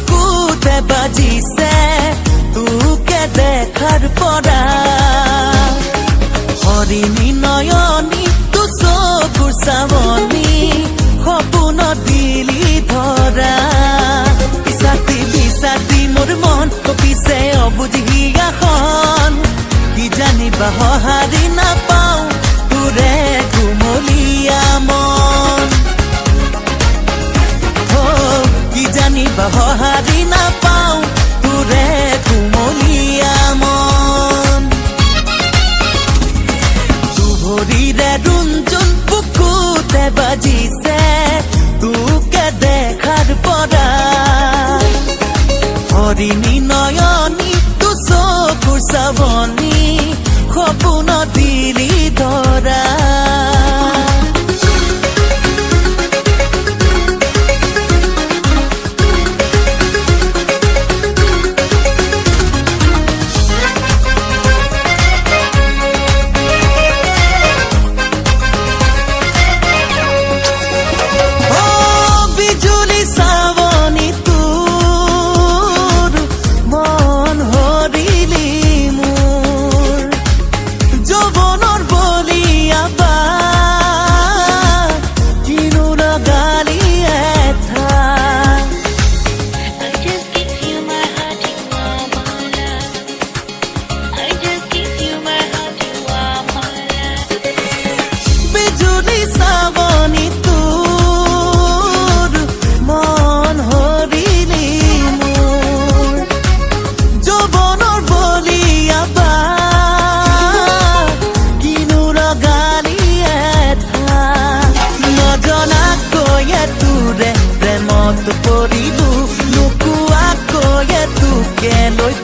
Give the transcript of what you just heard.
বুকুতে বাজিছে তোকে দেখার পৰা হৰিণী নয়নী তো চকুৰ চাৱনী সপোন দিলি ধৰা পিছাতি মোৰ মন কপিছে অবুজি হিয়াখন কি জানিবা সঁহাৰি নাপাওঁ তোৰে কুমলীয়া মন কি জানিবা সঁহাৰি নাপাওঁ তোৰে কুমলীয়া মন দুভৰিৰে ৰুঞ্জুন বুকুতে বাজিছে তোকে দেখাৰ পৰা হৰিণী নয়নী তো চকুৰ চাৱনী সপোন দিলি ধৰা পৰিলো নোকোৱাকৈ তোকে লৈ